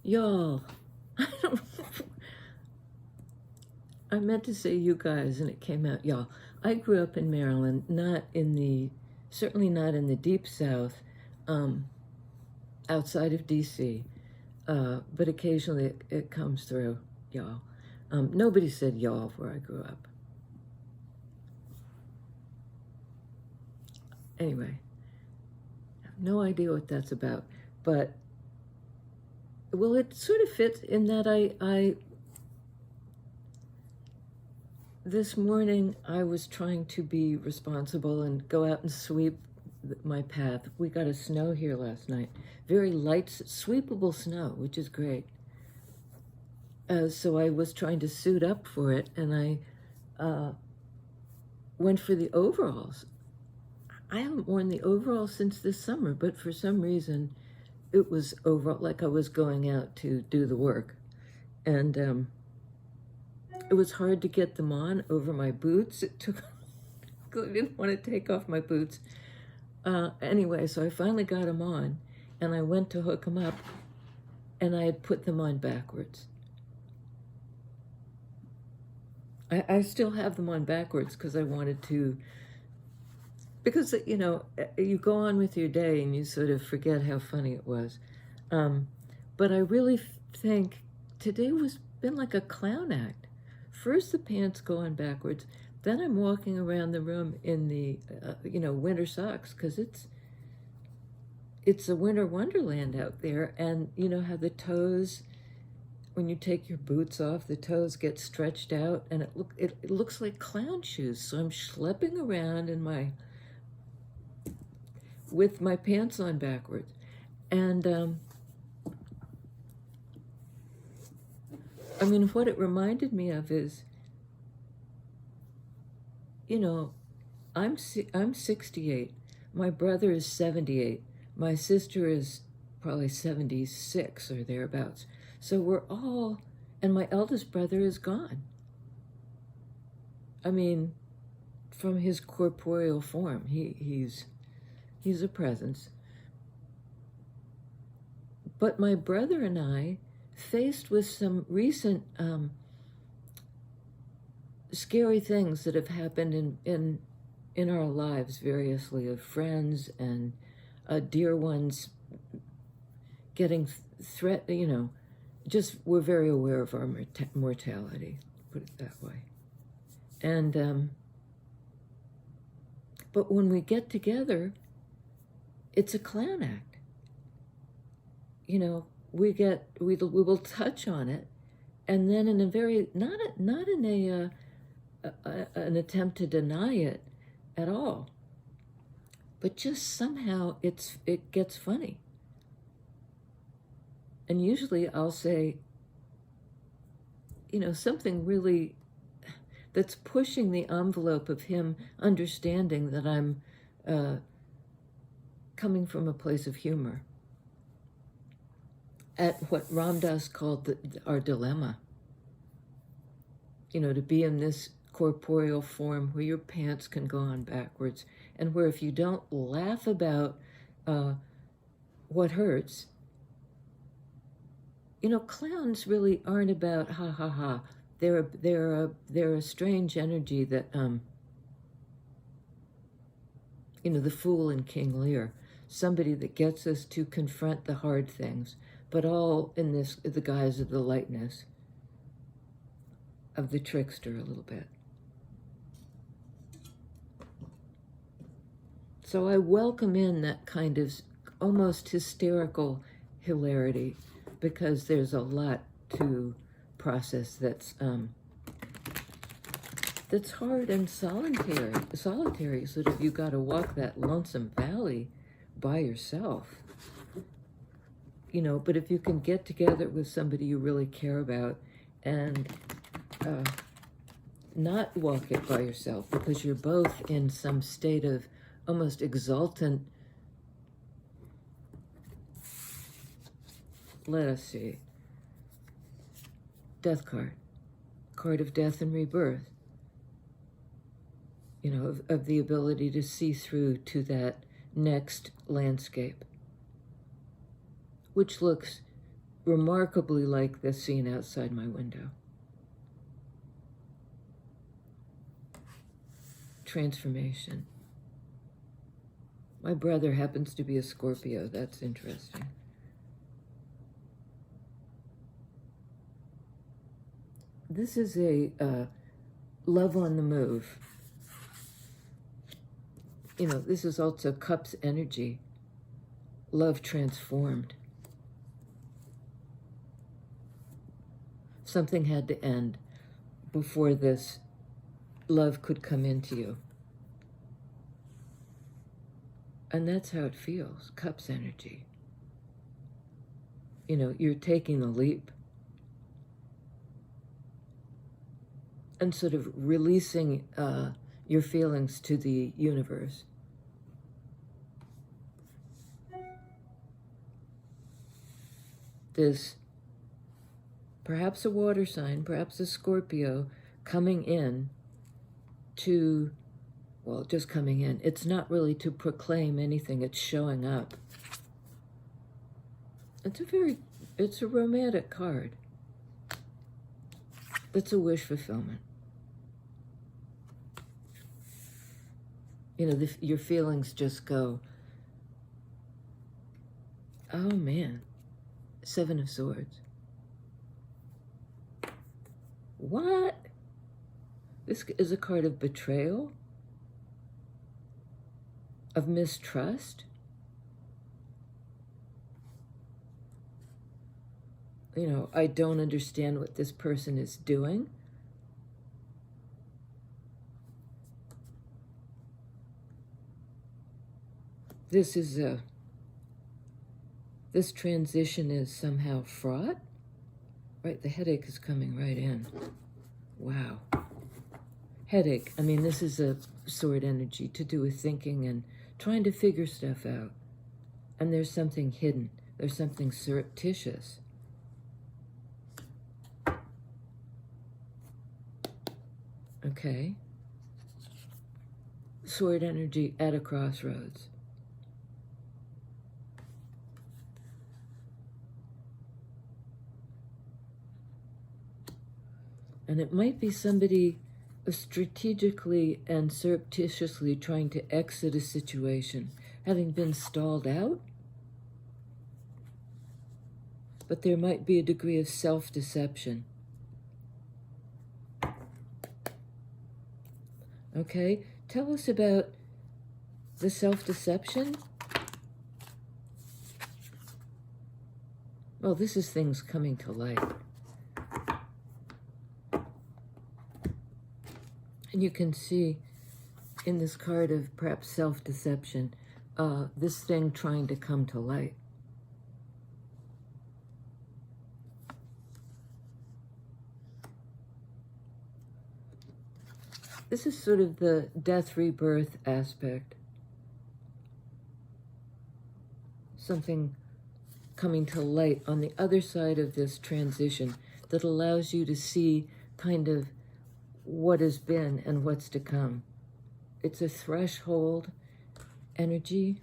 Y'all, I don't, I meant to say you guys and it came out y'all. I grew up in Maryland, certainly not in the deep South, outside of DC, but occasionally it comes through, y'all. Nobody said y'all where I grew up. Anyway, I have no idea what that's about, but, well, it sort of fits in that this morning I was trying to be responsible and go out and sweep my path. We got a snow here last night, very light, sweepable snow, which is great. So I was trying to suit up for it, and I went for the overalls. I haven't worn the overalls since this summer, but for some reason it was overall like I was going out to do the work, and it was hard to get them on over my boots. It took, I didn't want to take off my boots. Anyway, so I finally got them on, and I went to hook them up, and I had put them on backwards. I still have them on backwards because I wanted to, because, you know, you go on with your day and you sort of forget how funny it was. But I really think today was been like a clown act. First the pants go on backwards, then I'm walking around the room in the, winter socks, because it's a winter wonderland out there, and you know how the toes, when you take your boots off, the toes get stretched out, and it looks like clown shoes. So I'm schlepping around with my pants on backwards, and I mean, what it reminded me of is, you know, I'm 68. My brother is 78. My sister is probably 76 or thereabouts. So we're all, and my eldest brother is gone. I mean, from his corporeal form, he's a presence. But my brother and I, faced with some recent scary things that have happened in our lives variously, of friends and dear ones getting just we're very aware of our mortality, put it that way. And but when we get together, it's a clown act. You know, we will touch on it, and then in a very not in an attempt to deny it at all, but just somehow it gets funny. And usually I'll say, you know, something really that's pushing the envelope of him understanding that I'm coming from a place of humor at what Ram Dass called our dilemma. You know, to be in this corporeal form where your pants can go on backwards, and where if you don't laugh about what hurts, you know, clowns really aren't about ha ha ha. They're a strange energy that the fool in King Lear, somebody that gets us to confront the hard things, but all in the guise of the lightness of the trickster a little bit. So I welcome in that kind of almost hysterical hilarity, because there's a lot to process that's hard and solitary, sort of, you got to walk that lonesome valley by yourself. You know, but if you can get together with somebody you really care about and not walk it by yourself, because you're both in some state of almost exultant, let us see, death card of death and rebirth, you know, of the ability to see through to that next landscape, which looks remarkably like this scene outside my window. Transformation. My brother happens to be a Scorpio. That's interesting. This is a love on the move. You know, this is also Cups energy. Love transformed. Something had to end before this love could come into you. And that's how it feels, Cups energy. You know, you're taking a leap and sort of releasing your feelings to the universe. This, perhaps a water sign, perhaps a Scorpio, coming in to, well, just coming in. It's not really to proclaim anything, it's showing up. It's a romantic card. It's a wish fulfillment. You know, your feelings just go, oh man, 7 of Swords. What? This is a card of betrayal, of mistrust. You know, I don't understand what this person is doing. This transition is somehow fraught. Right, the headache is coming right in. Wow. Headache, I mean, this is a sword energy to do with thinking and trying to figure stuff out. And there's something hidden. There's something surreptitious. Okay. Sword energy at a crossroads. And it might be somebody strategically and surreptitiously trying to exit a situation, having been stalled out. But there might be a degree of self-deception. Okay, tell us about the self-deception. Well, this is things coming to light. And you can see in this card of perhaps self-deception, this thing trying to come to light. This is sort of the death rebirth aspect. Something coming to light on the other side of this transition that allows you to see kind of what has been and what's to come. It's a threshold energy.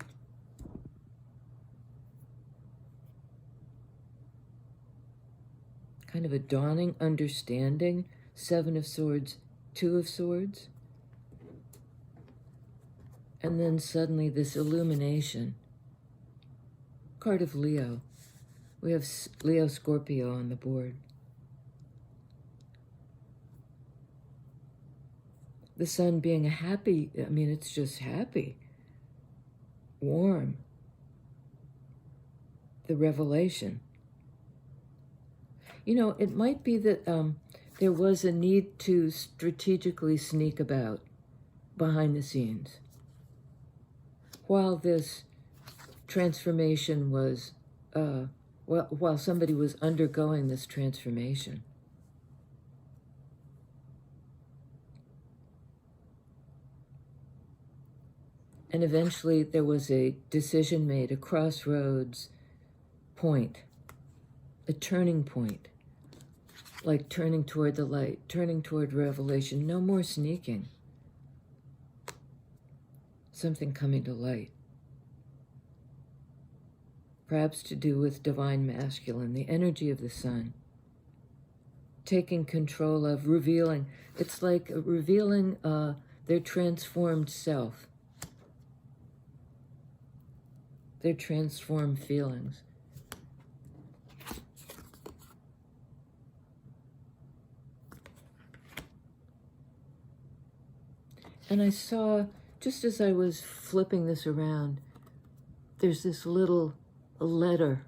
Kind of a dawning understanding. 7 of Swords, 2 of Swords. And then suddenly this illumination. Card of Leo. We have Leo Scorpio on the board. The sun being a happy, I mean, it's just happy, warm. The revelation. You know, it might be that there was a need to strategically sneak about behind the scenes while this transformation was, while somebody was undergoing this transformation. And eventually there was a decision made, a crossroads point, a turning point, like turning toward the light, turning toward revelation. No more sneaking. Something coming to light. perhaps to do with divine masculine, the energy of the sun, taking control of, revealing. It's like revealing their transformed self, their transformed feelings. And I saw, just as I was flipping this around, there's this little letter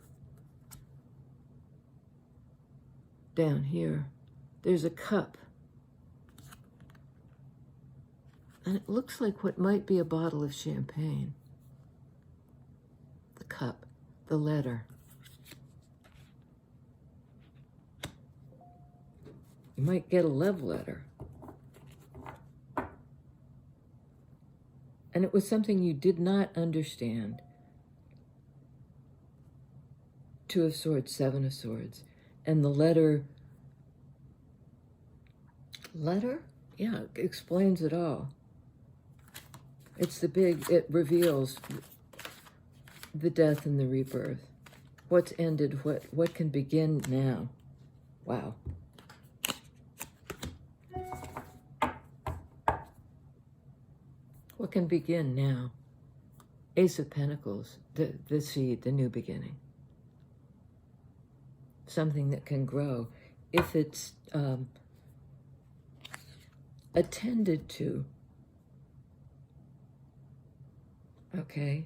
down here. There's a cup. And it looks like what might be a bottle of champagne. The cup, the letter. You might get a love letter. And it was something you did not understand. Two of Swords, Seven of Swords. And the letter, yeah, it explains it all. It's it reveals the death and the rebirth. What's ended, what can begin now. Wow. What can begin now? Ace of Pentacles, the seed, the new beginning. Something that can grow if it's attended to. Okay.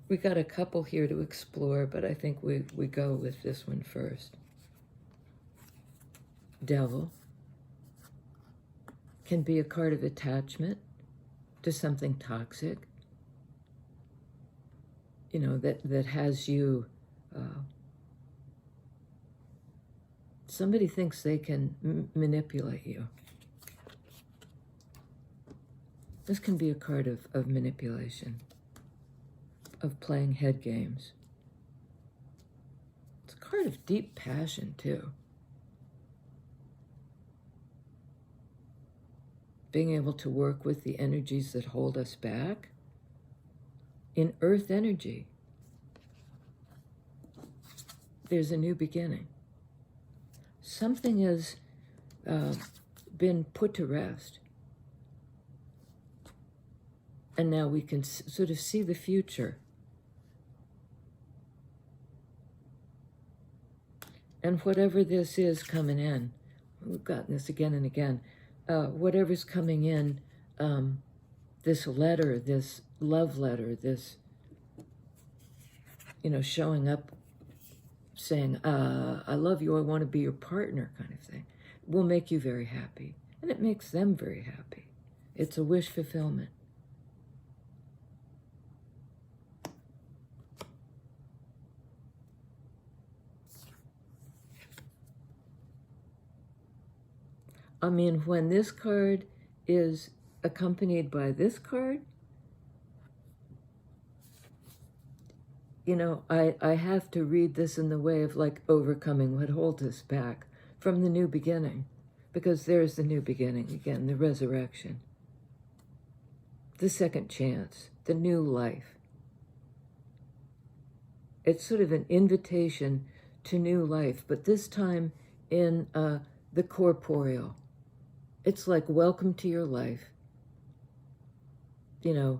We got a couple here to explore, but I think we go with this one first. Devil can be a card of attachment to something toxic, you know, that has you, somebody thinks they can manipulate you. This can be a card of manipulation, of playing head games. It's a card of deep passion, too. Being able to work with the energies that hold us back. In earth energy, there's a new beginning. Something has been put to rest. And now we can sort of see the future. And whatever this is coming in, we've gotten this again and again, whatever's coming in, this letter, this love letter, this, you know, showing up saying, I love you, I want to be your partner kind of thing, will make you very happy. And it makes them very happy. It's a wish fulfillment. I mean, when this card is accompanied by this card, you know, I have to read this in the way of like overcoming what holds us back from the new beginning, because there's the new beginning again, the resurrection, the second chance, the new life. It's sort of an invitation to new life, but this time in the corporeal. It's like, welcome to your life. You know,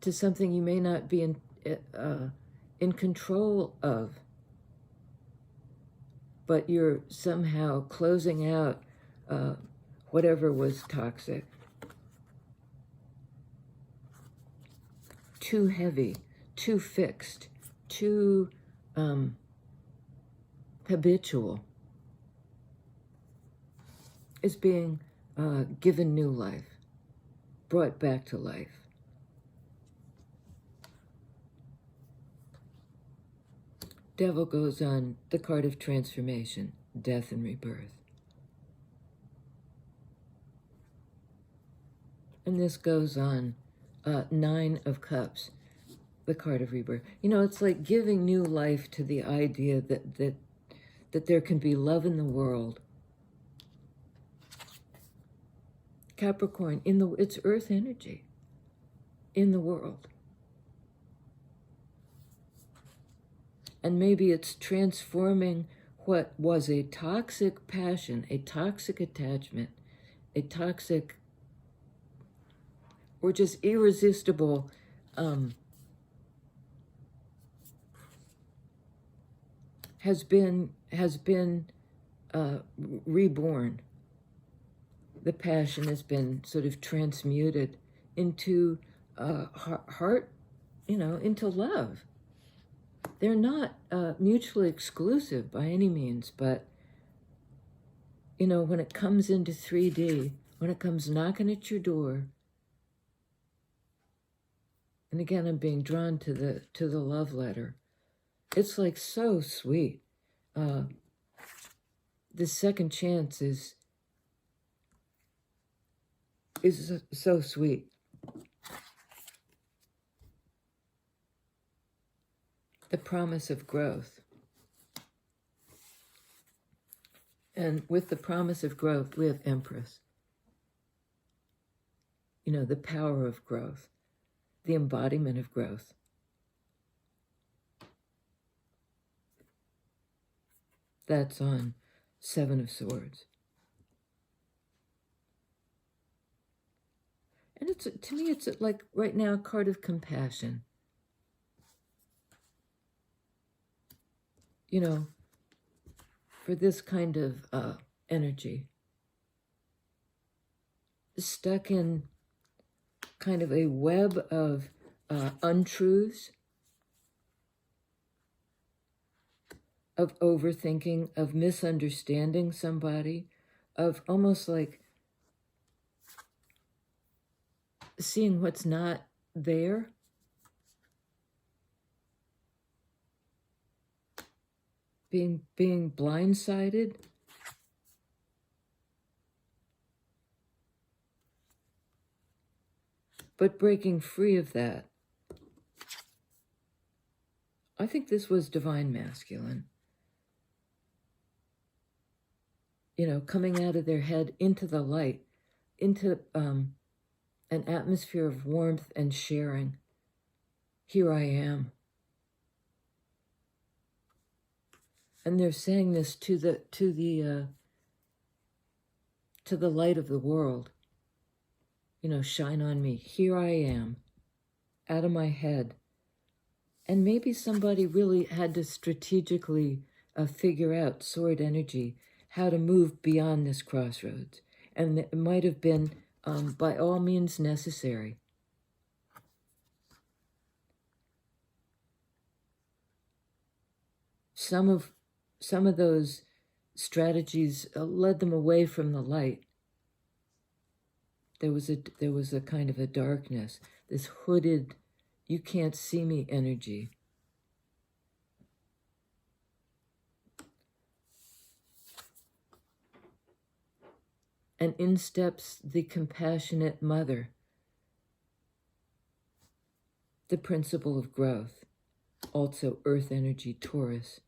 to something you may not be in control of, but you're somehow closing out whatever was toxic. Too heavy, too fixed, too habitual. Is being given new life, brought back to life. Devil goes on the card of transformation, death and rebirth. And this goes on Nine of Cups, the card of rebirth. You know, it's like giving new life to the idea that there can be love in the world. Capricorn, it's earth energy. in the world. And maybe it's transforming what was a toxic passion, a toxic attachment, a toxic or just irresistible has been reborn. The passion has been sort of transmuted into heart, into love. They're not mutually exclusive by any means, but, when it comes into 3D, when it comes knocking at your door, and again, I'm being drawn to the love letter. It's like so sweet. The second chance is so sweet. The promise of growth. And with the promise of growth, we have Empress. The power of growth, the embodiment of growth. That's on Seven of Swords. And to me, it's like right now a card of compassion. For this kind of energy. Stuck in kind of a web of untruths, of overthinking, of misunderstanding somebody, of almost like seeing what's not there. Being blindsided. But breaking free of that. I think this was divine masculine. Coming out of their head into the light, into an atmosphere of warmth and sharing. Here I am. And they're saying this to the light of the world. Shine on me. Here I am, out of my head. And maybe somebody really had to strategically figure out, sword energy, how to move beyond this crossroads. And it might have been by all means necessary. Some of those strategies led them away from the light. There was a kind of a darkness, this hooded, you can't see me energy. And in steps the compassionate mother, the principle of growth, also earth energy, Taurus.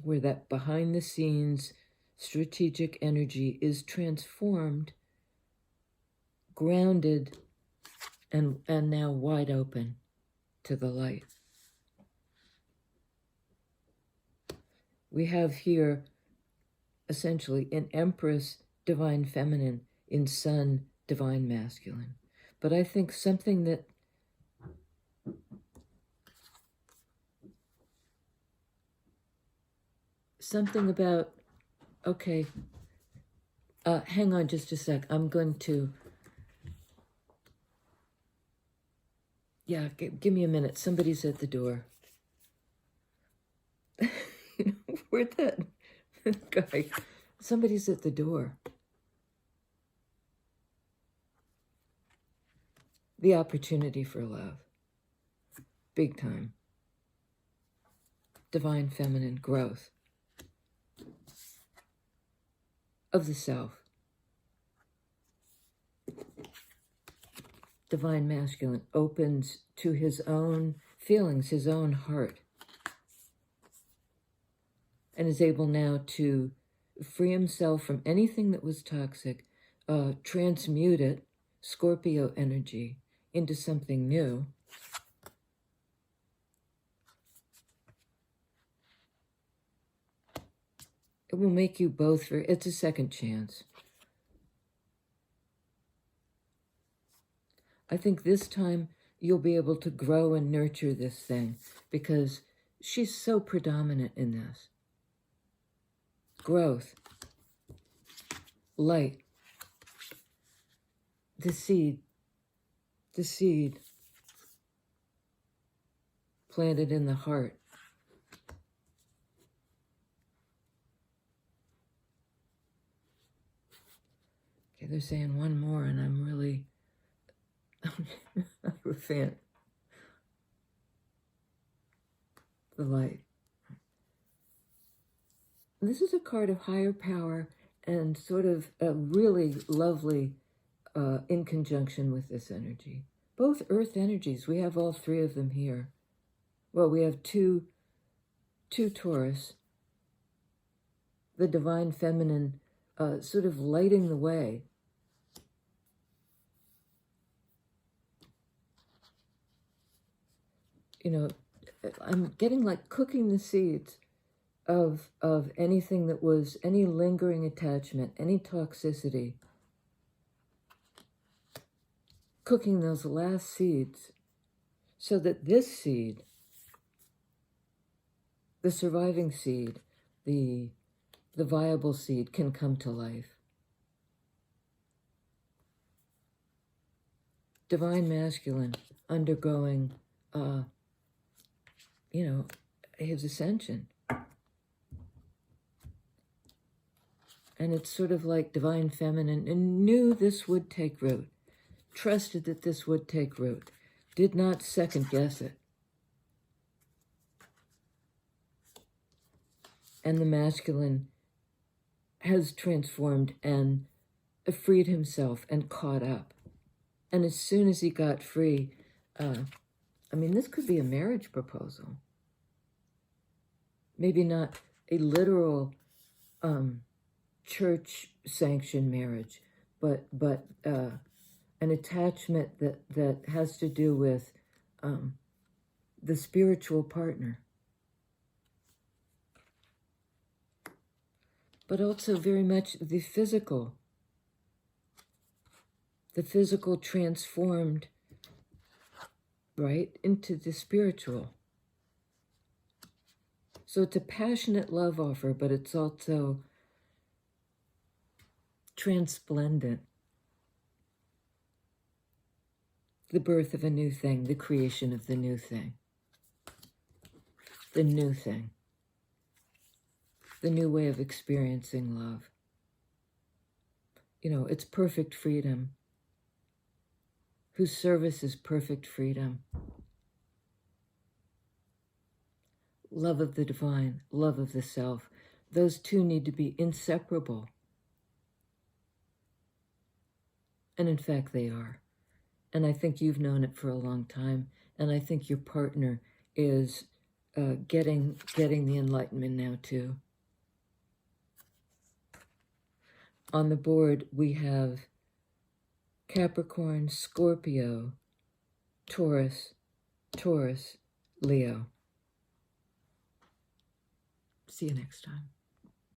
Where that behind the scenes strategic energy is transformed, grounded, and now wide open to the light. We have here essentially in Empress, divine feminine, in Sun, divine masculine. But I think something about, okay, hang on just a sec. I'm going to, give me a minute. Somebody's at the door. Where'd that guy? Somebody's at the door. The opportunity for love. Big time. Divine feminine growth of the self. Divine masculine opens to his own feelings, his own heart, and is able now to free himself from anything that was toxic, transmute it, Scorpio energy, into something new. It will make you both it's a second chance. I think this time you'll be able to grow and nurture this thing because she's so predominant in this. Growth, light, the seed planted in the heart. Okay, they're saying one more, and I'm really a fan. The light. This is a card of higher power and sort of a really lovely in conjunction with this energy. Both earth energies, we have all three of them here. Well, we have two Taurus, the divine feminine sort of lighting the way. You know, I'm getting like cooking the seeds of anything that was, any lingering attachment, any toxicity. Cooking those last seeds so that this seed, the surviving seed, the viable seed, can come to life. Divine masculine undergoing, you know, his ascension. And it's sort of like divine feminine, and knew this would take root, trusted that this would take root, did not second guess it. And the masculine has transformed and freed himself and caught up. And as soon as he got free, I mean, this could be a marriage proposal. Maybe not a literal church-sanctioned marriage, but an attachment that has to do with the spiritual partner. But also very much the physical transformed, right, into the spiritual. So it's a passionate love offer, but it's also transplendent. The birth of a new thing, the creation of the new thing. The new thing. The new way of experiencing love. You know, it's perfect freedom. Whose service is perfect freedom. Love of the divine, love of the self. Those two need to be inseparable. And in fact, they are. And I think you've known it for a long time. And I think your partner is getting the enlightenment now too. On the board, we have Capricorn, Scorpio, Taurus, Leo. See you next time.